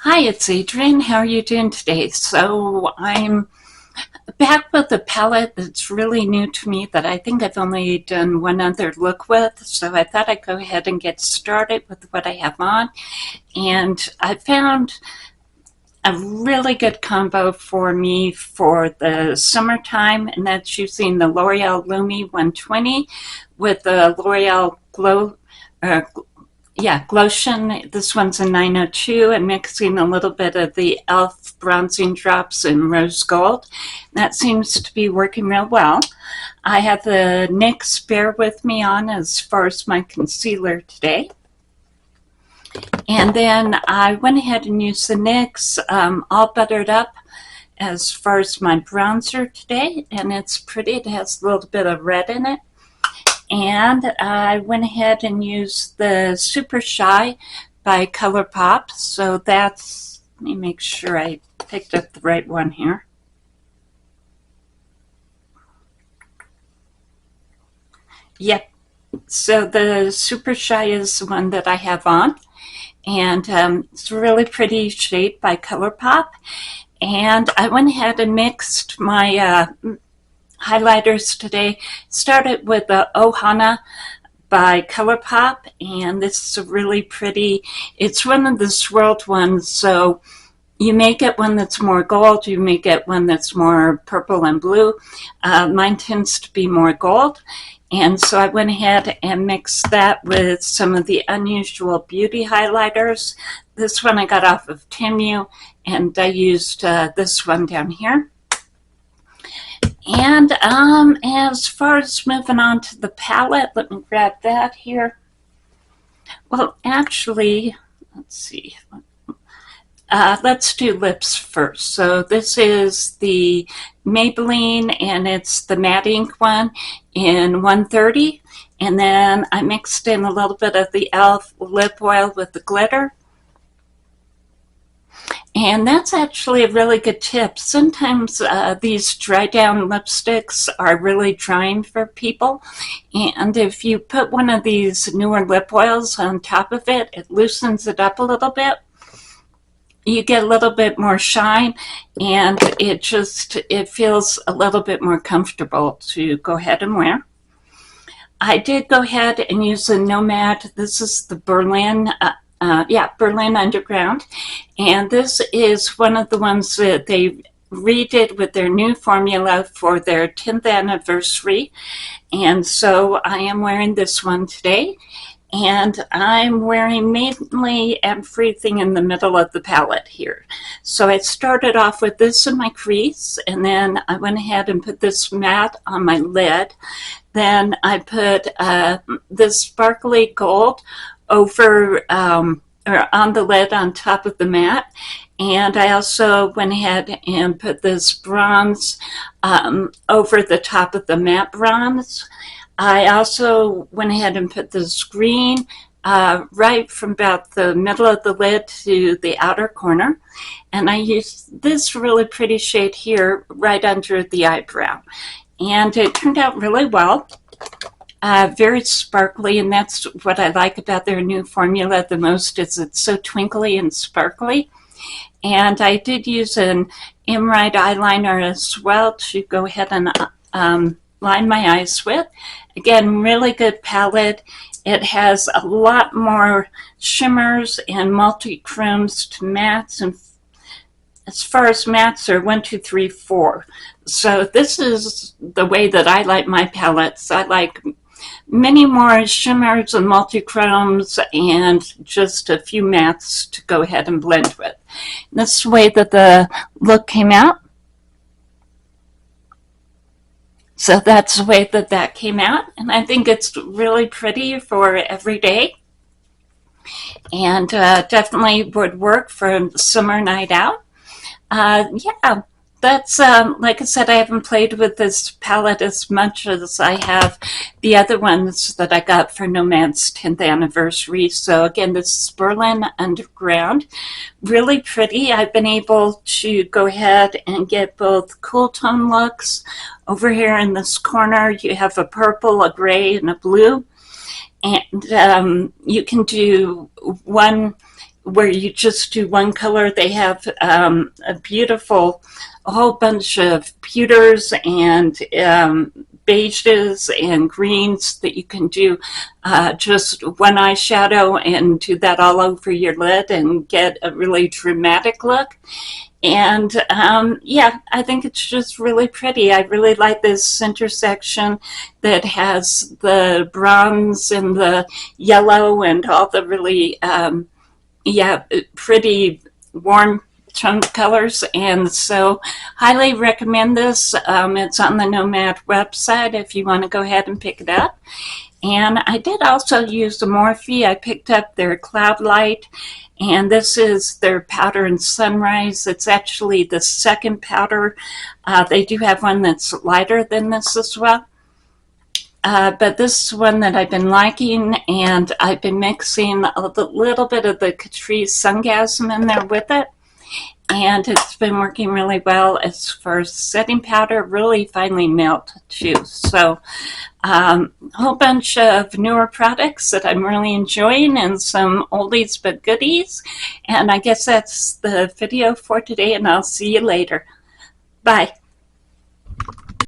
Hi, it's Adrienne. How are you doing today? So I'm back with a palette that's really new to me that I think I've only done one other look with. So I thought I'd go ahead and get started with what I have on. And I found a really good combo for me for the summertime, and that's using the L'Oreal Lumi 120 with the L'Oreal Glotion. This one's a 902, and mixing a little bit of the e.l.f. bronzing drops in rose gold. That seems to be working real well. I have the NYX Bear With Me on as far as my concealer today. And then I went ahead and used the NYX All Buttered Up as far as my bronzer today, and it's pretty. It has a little bit of red in it. And I went ahead and used the Super Shy by Colourpop. So that's, let me make sure I picked up the right one here. Yep. So the Super Shy is the one that I have on. And it's a really pretty shade by Colourpop. And I went ahead and mixed my highlighters today. Started with the Ohana by Colourpop, and this is a really pretty, it's one of the swirled ones, so you may get one that's more gold, you may get one that's more purple and blue. Mine tends to be more gold, and so I went ahead and mixed that with some of the Unusual Beauty highlighters. This one I got off of Temu, and I used this one down here. And as far as moving on to the palette, let me grab that here. Well, actually, let's see. Let's do lips first. So this is the Maybelline, and it's the matte ink one in 130. And then I mixed in a little bit of the e.l.f. lip oil with the glitter. And that's actually a really good tip. Sometimes these dry down lipsticks are really drying for people. And if you put one of these newer lip oils on top of it, it loosens it up a little bit. You get a little bit more shine, and it feels a little bit more comfortable to go ahead and wear. I did go ahead and use the NOMAD. This is the Berlin Berlin Underground, and this is one of the ones that they redid with their new formula for their 10th anniversary, and so I am wearing this one today, and I'm wearing mainly everything in the middle of the palette here. So I started off with this in my crease, and then I went ahead and put this matte on my lid. Then I put this sparkly gold over or on the lid on top of the matte, and I also went ahead and put this bronze over the top of the matte bronze. I also went ahead and put this green right from about the middle of the lid to the outer corner, and I used this really pretty shade here right under the eyebrow, and it turned out really well. Very sparkly, and that's what I like about their new formula the most, is it's so twinkly and sparkly. And I did use an Emride eyeliner as well to go ahead and line my eyes with. Again, really good palette. It has a lot more shimmers and multi-chromes to mattes, and as far as mattes are 1, 2, 3, 4. So this is the way that I like my palettes. I like many more shimmers and multi-chromes and just a few mattes to go ahead and blend with. And this is the way that the look came out. So that's the way that that came out, and I think it's really pretty for every day, and definitely would work for a summer night out. Yeah, that's, like I said, I haven't played with this palette as much as I have the other ones that I got for NOMAD's 10th anniversary. So again, this is Berlin Underground. Really pretty. I've been able to go ahead and get both cool tone looks. Over here in this corner, you have a purple, a gray, and a blue. And you can do one where you just do one color. They have a whole bunch of pewters and beiges and greens that you can do just one eyeshadow and do that all over your lid and get a really dramatic look. And yeah, I think it's just really pretty. I really like this center section that has the bronze and the yellow and all the really, yeah, pretty warm tone colors. And so highly recommend this. It's on the NOMAD website if you want to go ahead and pick it up. And I did also use the Morphe. I picked up their Cloudlight, and this is their powder in Sunrise. It's actually the second powder. They do have one that's lighter than this as well. But this is one that I've been liking, and I've been mixing a little bit of the Catrice Sungasm in there with it. And it's been working really well as far as setting powder, really finely melt too. So a whole bunch of newer products that I'm really enjoying and some oldies but goodies. And I guess that's the video for today, and I'll see you later. Bye.